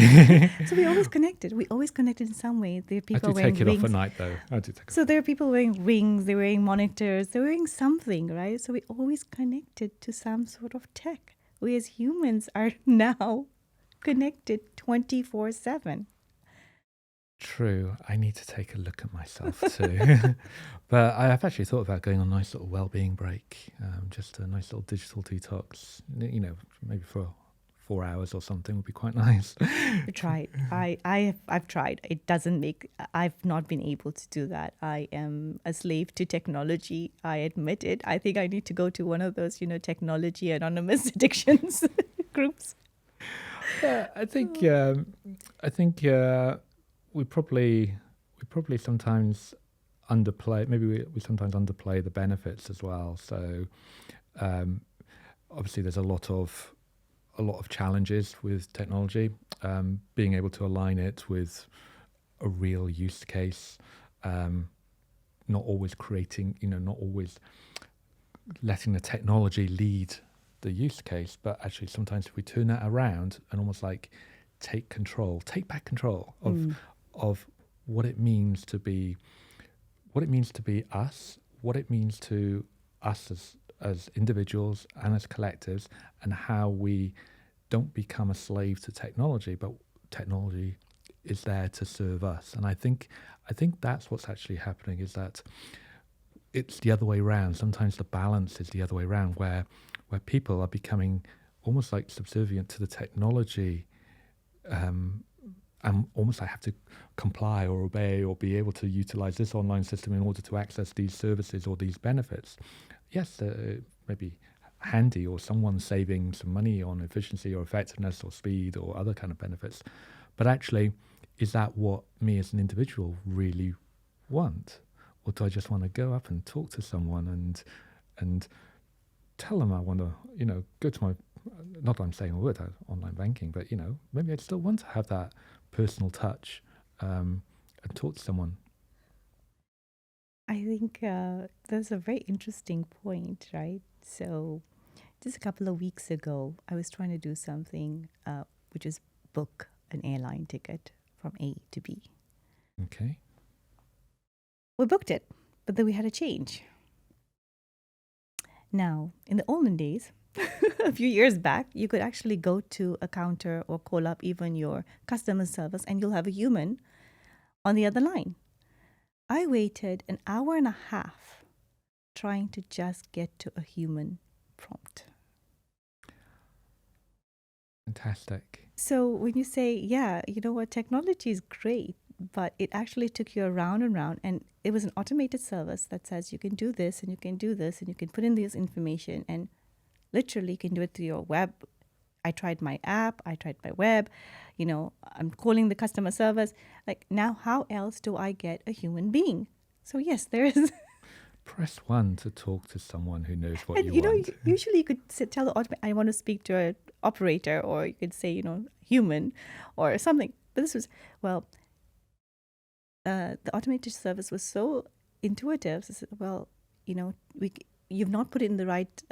So we're always connected. We always connected in some way. There are I people do wearing take it off at rings. night, though. I do take it. So there are people wearing rings. They're wearing monitors. They're wearing something, right? So we're always connected to some sort of tech. We as humans are now connected 24/7. True. I need to take a look at myself too. But I have actually thought about going on a nice little well-being break, just a nice little digital detox. Maybe for 4 hours or something would be quite nice. I tried. I've tried. It doesn't make. I've not been able to do that. I am a slave to technology. I admit it. I think I need to go to one of those, technology anonymous addictions groups. Yeah, I think we probably sometimes underplay. Maybe we sometimes underplay the benefits as well. So obviously, there's a lot of challenges with technology. Being able to align it with a real use case, not always creating, not always letting the technology lead the use case, but actually sometimes if we turn that around and almost like take back control of what it means to be us, what it means to us as individuals and as collectives, and how we don't become a slave to technology, but technology is there to serve us. And I think that's what's actually happening, is that it's the other way around. Sometimes the balance is the other way around, where people are becoming almost like subservient to the technology, and almost like have to comply or obey or be able to utilize this online system in order to access these services or these benefits. Yes, maybe handy, or someone saving some money on efficiency or effectiveness or speed or other kind of benefits. But actually, is that what me as an individual really want? Or do I just want to go up and talk to someone and tell them I want to, go to my, not that I'm saying a word about online banking, but, maybe I still want to have that personal touch and talk to someone. I think that's a very interesting point, right? So just a couple of weeks ago, I was trying to do something, which is book an airline ticket from A to B. Okay. We booked it, but then we had a change. Now, in the olden days, a few years back, you could actually go to a counter or call up even your customer service and you'll have a human on the other line. I waited an hour and a half trying to just get to a human prompt. Fantastic. So when you say, yeah, you know what, technology is great, but it actually took you around and around, and it was an automated service that says you can do this and you can do this and you can put in this information, and literally you can do it through your web. I tried my app, I tried my web, I'm calling the customer service. Like, now how else do I get a human being? So yes, there is. Press 1 to talk to someone who knows what And you want. usually you could tell the I want to speak to an operator, or you could say, human or something. But this was, the automated service was so intuitive. So, well, you've not put in the right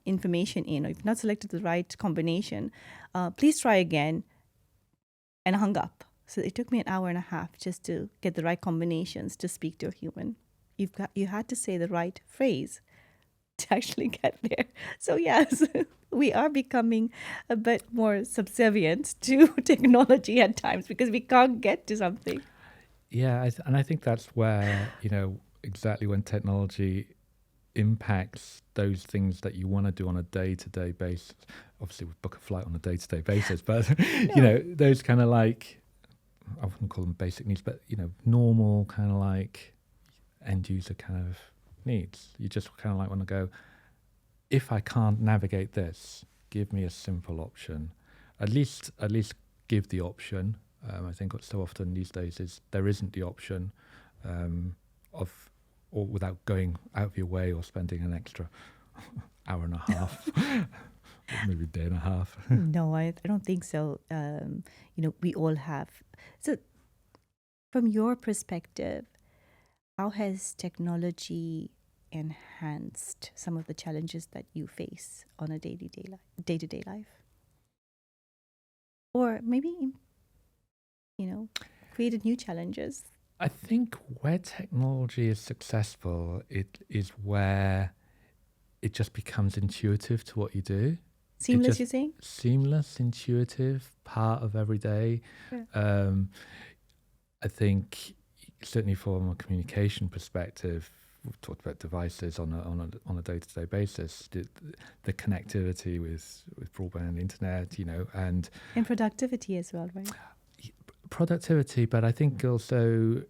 information in, or you've not selected the right combination. Please try again, and hung up. So it took me an hour and a half just to get the right combinations to speak to a human. You had to say the right phrase to actually get there. So yes, we are becoming a bit more subservient to technology at times because we can't get to something. Yeah, and I think that's where, exactly when technology impacts those things that you want to do on a day-to-day basis. Obviously, we book a flight on a day-to-day basis, but, those kind of like, I wouldn't call them basic needs, but, normal kind of like end-user kind of needs. You just kind of like want to go, if I can't navigate this, give me a simple option. At least give the option. I think what so often these days is there isn't the option, of, or without going out of your way or spending an extra hour and a half, maybe a day and a half. No, I don't think so. We all have. So, from your perspective, how has technology enhanced some of the challenges that you face on a day-to-day life? Or maybe, created new challenges? I think where technology is successful, it is where it just becomes intuitive to what you do. Seamless, you saying? Seamless, intuitive, part of every day. Yeah. I think certainly from a communication perspective, we've talked about devices on a day-to-day basis. The connectivity with broadband internet, and productivity as well, right? productivity, but I think also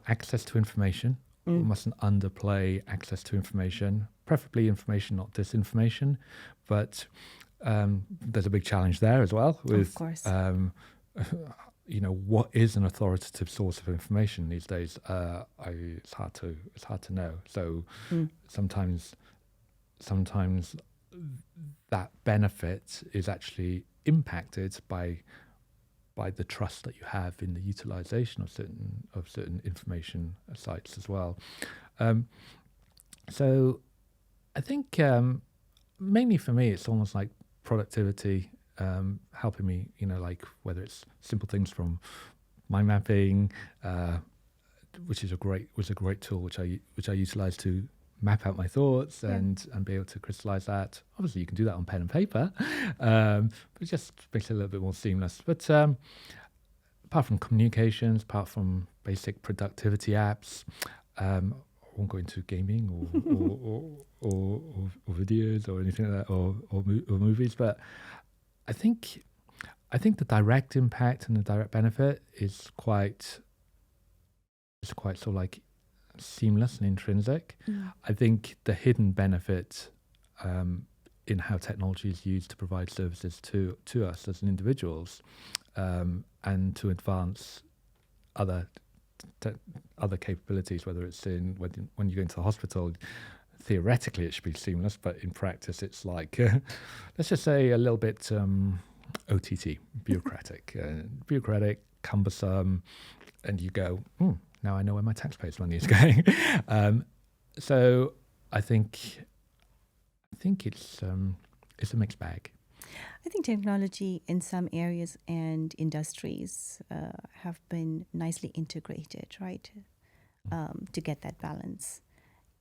access to information. We mustn't underplay access to information, preferably information, not disinformation. But there's a big challenge there as well with, of course. What is an authoritative source of information these days? It's hard to know. So sometimes that benefit is actually impacted by the trust that you have in the utilization of certain information sites as well. So I think mainly for me, it's almost like productivity, helping me, like whether it's simple things from mind mapping, which was a great tool which I utilize to map out my thoughts and be able to crystallize that. Obviously, you can do that on pen and paper, but it just makes it a little bit more seamless. But apart from communications, apart from basic productivity apps, I won't go into gaming or videos or anything like that, or movies. But I think the direct impact and the direct benefit is quite sort of like seamless and intrinsic. I think the hidden benefit in how technology is used to provide services to us as individuals, and to advance other capabilities, whether it's when you go into the hospital, theoretically it should be seamless, but in practice it's like, let's just say a little bit OTT, bureaucratic, cumbersome, and you go, now I know where my taxpayers' money is going. So I think it's a mixed bag. I think technology in some areas and industries have been nicely integrated, right, to get that balance.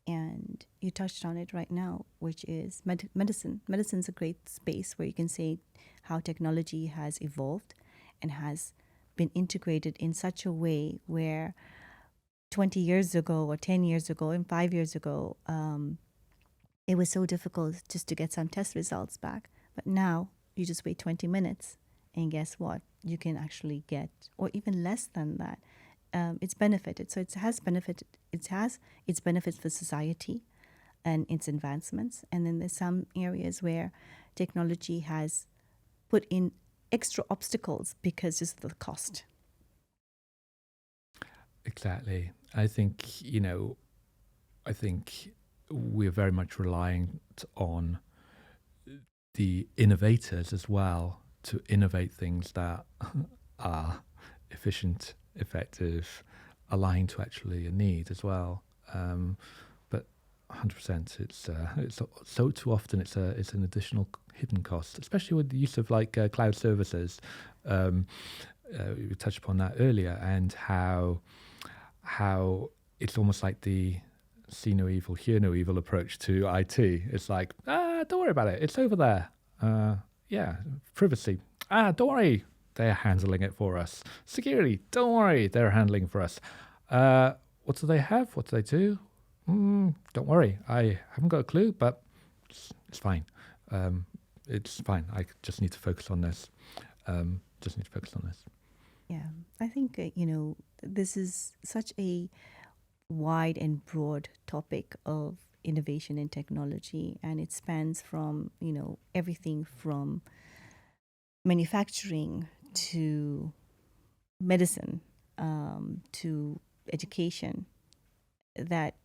And you touched on it right now, which is medicine. Medicine's a great space where you can say how technology has evolved and has been integrated in such a way where 20 years ago or 10 years ago and 5 years ago, it was so difficult just to get some test results back. But now you just wait 20 minutes and guess what? You can actually get, or even less than that. It's benefited. So it has its benefits for society and its advancements. And then there's some areas where technology has put in extra obstacles because just of the cost. Exactly. I think we're very much relying on the innovators as well to innovate things that are efficient, effective, aligned to actually a need as well. But 100%, it's so too often it's an additional hidden cost, especially with the use of like cloud services. We touched upon that earlier, and how it's almost like the see no evil, hear no evil approach to IT. It's like, don't worry about it. It's over there. Privacy. Don't worry. They're handling it for us. Security. Don't worry. They're handling for us. What do they have? What do they do? Don't worry. I haven't got a clue, but it's fine. It's fine. I just need to focus on this. Yeah, I think, this is such a wide and broad topic of innovation and technology, and it spans from, everything from manufacturing to medicine, to education, that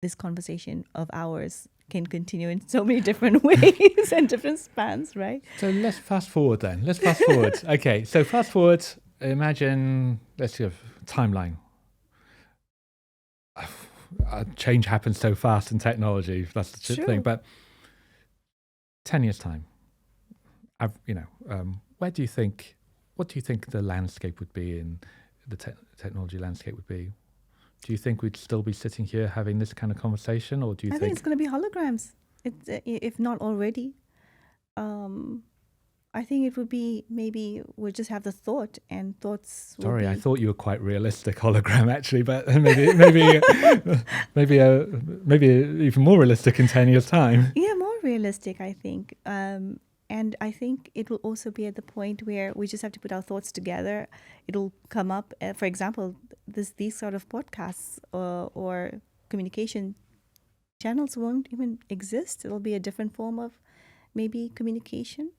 this conversation of ours can continue in so many different ways and different spans, right? So let's fast forward then. Let's fast forward. Okay, so fast forward. Imagine, let's give timeline. Change happens so fast in technology. That's the Sure. thing. But 10 years time, what do you think the landscape would be in the technology landscape would be? Do you think we'd still be sitting here having this kind of conversation, or do you I think it's going to be holograms, if not already. I think it would be, maybe we'll just have the thought, and thoughts will Sorry, I be... thought you were quite realistic hologram actually, but maybe even more realistic in 10 years time. Yeah, more realistic, I think. And I think it will also be at the point where we just have to put our thoughts together. It'll come up, for example, these sort of podcasts or communication channels won't even exist. It'll be a different form of maybe communication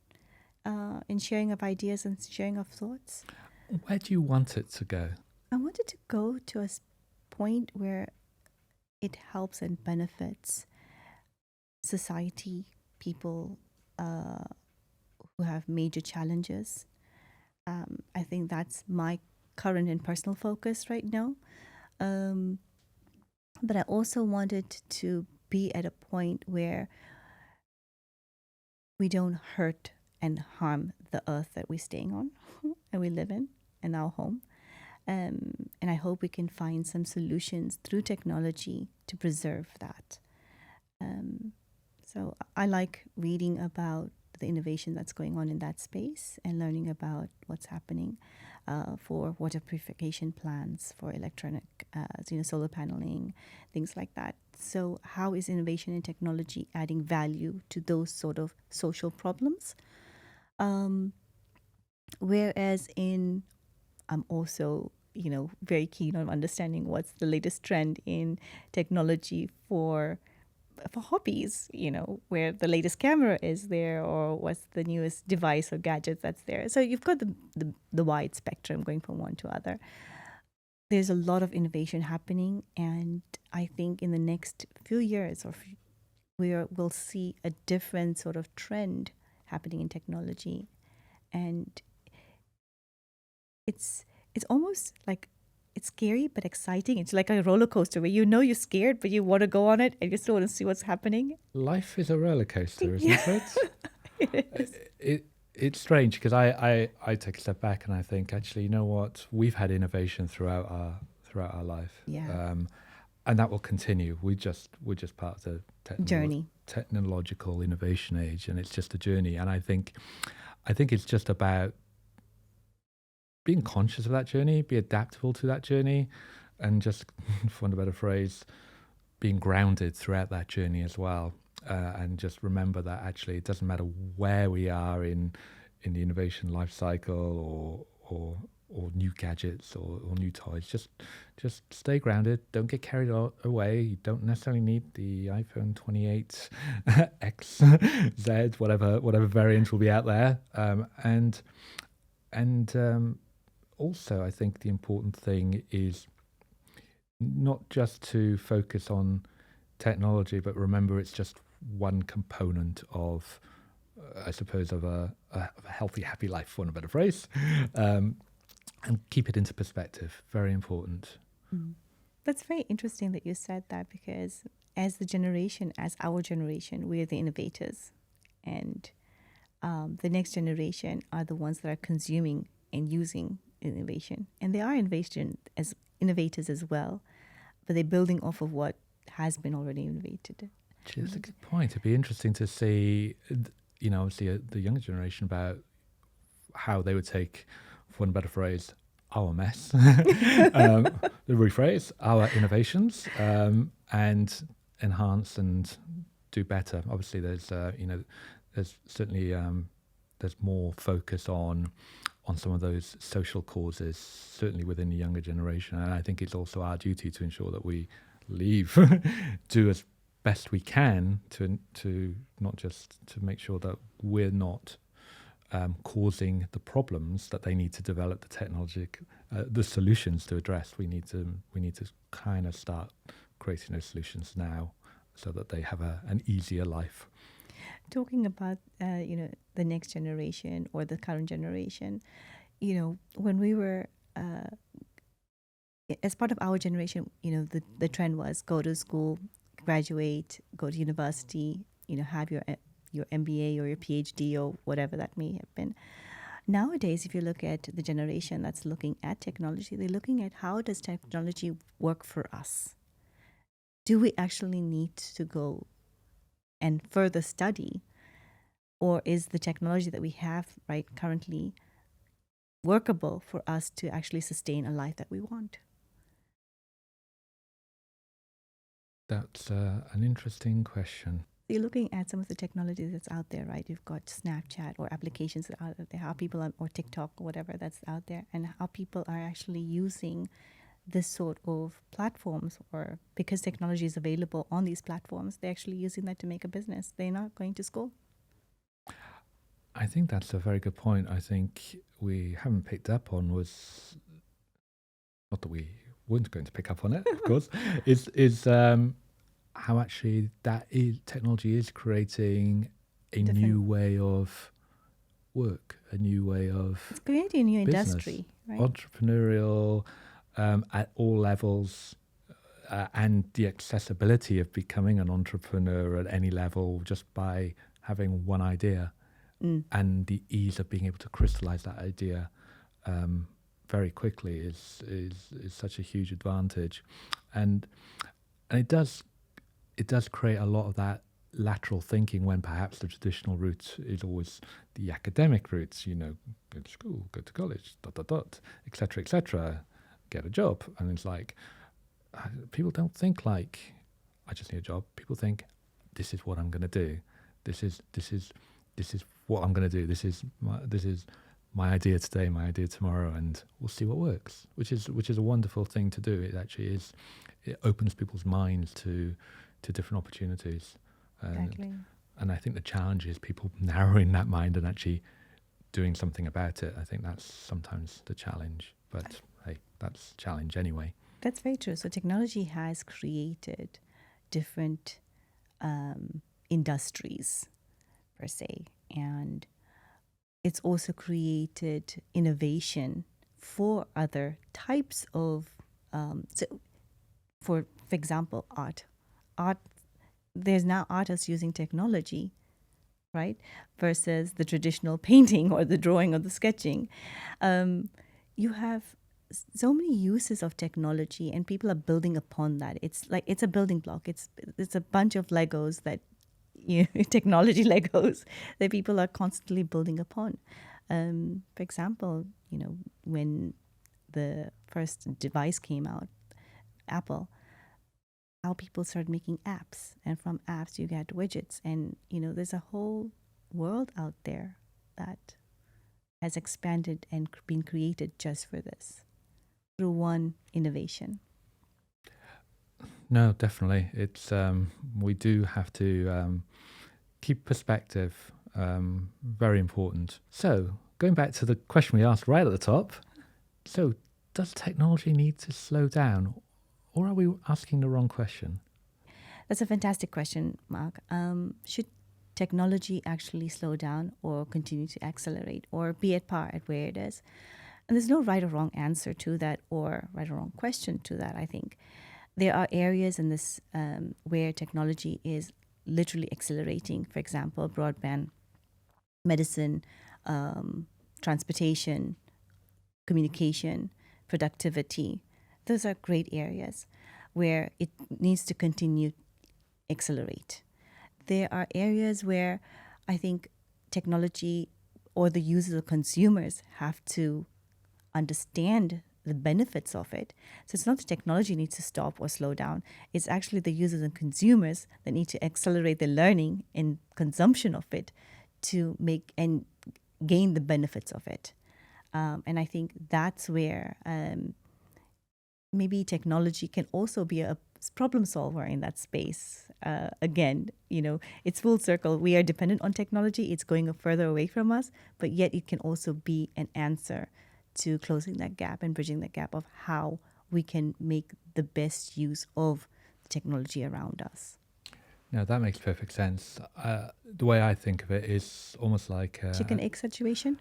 and sharing of ideas and sharing of thoughts. Where do you want it to go? I want it to go to a point where it helps and benefits society, people who have major challenges. I think that's my current and personal focus right now. But I also want it to be at a point where we don't hurt and harm the earth that we're staying on and we live in our home. And I hope we can find some solutions through technology to preserve that. So I like reading about the innovation that's going on in that space and learning about what's happening for water purification plants, for electronic, solar paneling, things like that. So how is innovation in technology adding value to those sort of social problems? Whereas I'm also, very keen on understanding what's the latest trend in technology for hobbies, where the latest camera is there, or what's the newest device or gadget that's there. So you've got the wide spectrum going from one to other. There's a lot of innovation happening, and I think in the next few years we'll see a different sort of trend happening in technology. And it's almost like, it's scary but exciting. It's like a roller coaster where you're scared, but you want to go on it and you still want to see what's happening. Life is a roller coaster, isn't it? It is. It's strange because I take a step back and I think, actually, you know what? We've had innovation throughout our life, Yeah. and that will continue. We're just part of the Journey. technological innovation age, and it's just a journey. And I think it's just about being conscious of that journey, be adaptable to that journey, and just, for want of a better phrase, being grounded throughout that journey as well. And just remember that actually it doesn't matter where we are in the innovation life cycle or new gadgets or new toys. Just stay grounded. Don't get carried away. You don't necessarily need the iPhone 28 X, Z, whatever variant will be out there. And also, I think the important thing is not just to focus on technology, but remember it's just one component of, I suppose, of a healthy, happy life, for want of a better phrase, and keep it into perspective. Very important. That's very interesting that you said that, because as our generation, we're the innovators, and the next generation are the ones that are consuming and using innovation, and they are innovators as well, but they're building off of what has been already innovated. That's a good point. It'd be interesting to see, obviously the younger generation, about how they would take, for want of a better phrase, our mess, the rephrase, our innovations, and enhance and do better. Obviously, there's certainly there's more focus on some of those social causes, certainly within the younger generation. And I think it's also our duty to ensure that we do as best we can to not just to make sure that we're not causing the problems that they need to develop the technology, the solutions to address. We need to kind of start creating those solutions now so that they have an easier life. Talking about the next generation or the current generation, when we were as part of our generation, the trend was go to school, graduate, go to university, have your MBA or your PhD or whatever that may have been. Nowadays, if you look at the generation that's looking at technology, they're looking at how does technology work for us? Do we actually need to go and further study, or is the technology that we have right currently workable for us to actually sustain a life that we want? That's an interesting question. You're looking at some of the technology that's out there, right? You've got Snapchat or applications that are out there, how people are, or TikTok or whatever that's out there, and how people are actually using this sort of platforms, or because technology is available on these platforms, they're actually using that to make a business. They're not going to school. I think that's a very good point. I think we haven't picked up on was, not that we weren't going to pick up on it, of course, is how actually technology is creating a new way of work, a new way of It's creating a new business, industry, right? entrepreneurial at all levels, and the accessibility of becoming an entrepreneur at any level just by having one idea, and the ease of being able to crystallize that idea very quickly is such a huge advantage, and it does create a lot of that lateral thinking when perhaps the traditional route is always the academic routes, go to school, go to college, ... etc., get a job. And it's like, people don't think like, I just need a job. People think, this is what I'm going to do. This is what I'm going to do. This is my idea today, my idea tomorrow, and we'll see what works, which is a wonderful thing to do. It actually is. It opens people's minds to different opportunities. Exactly. And I think the challenge is people narrowing that mind and actually doing something about it. I think that's sometimes the challenge. But hey, that's a challenge anyway. That's very true. So technology has created different industries, per se, and it's also created innovation for other types of, for example, art. There's now artists using technology, right, versus the traditional painting or the drawing or the sketching. You have so many uses of technology, and people are building upon that. It's like it's a building block. It's a bunch of Legos that technology Legos that people are constantly building upon. For example, when the first device came out, Apple, how people started making apps, and from apps you get widgets, and there's a whole world out there that has expanded and been created just for this through one innovation. No, definitely. It's we do have to keep perspective, very important. So going back to the question we asked right at the top, so does technology need to slow down? Or are we asking the wrong question? That's a fantastic question, Mark. Should technology actually slow down or continue to accelerate or be at par at where it is? And there's no right or wrong answer to that or right or wrong question to that, I think. There are areas in this where technology is literally accelerating. For example, broadband, medicine, transportation, communication, productivity. Those are great areas where it needs to continue accelerate. There are areas where I think technology or the users or consumers have to understand the benefits of it. So it's not the technology needs to stop or slow down. It's actually the users and consumers that need to accelerate the learning and consumption of it to make and gain the benefits of it. And I think that's where maybe technology can also be a problem solver in that space. Again, it's full circle. We are dependent on technology. It's going further away from us, but yet it can also be an answer to closing that gap and bridging that gap of how we can make the best use of the technology around us. No, that makes perfect sense. The way I think of it is almost like Chicken egg situation.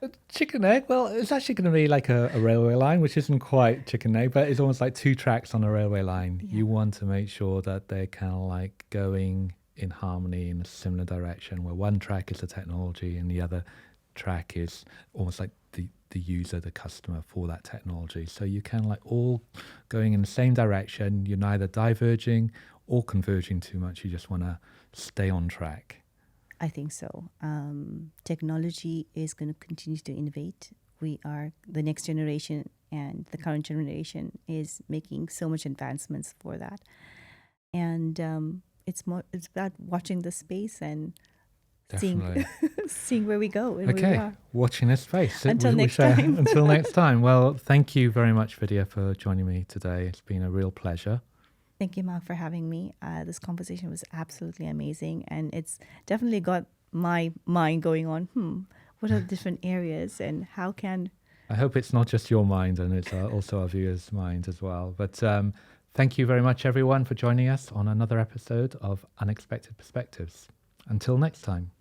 a chicken egg. Well, it's actually going to be like a railway line, which isn't quite chicken egg, but it's almost like two tracks on a railway line. Yeah. You want to make sure that they're kind of like going in harmony in a similar direction, where one track is the technology and the other track is almost like the user, the customer for that technology. So you're kind of like all going in the same direction. You're neither diverging or converging too much. You just want to stay on track. I think so. Technology is going to continue to innovate. We are the next generation, and the current generation is making so much advancements for that. And it's about watching the space and Definitely. seeing where we go and where we Okay, are. watching this space. Until next time. Until next time. Well, thank you very much, Vidya, for joining me today. It's been a real pleasure. Thank you, Mark, for having me. This conversation was absolutely amazing, and it's definitely got my mind going on. What are the different areas, and how can... I hope it's not just your mind, and it's also our viewers' mind as well. But thank you very much, everyone, for joining us on another episode of Unexpected Perspectives. Until next time.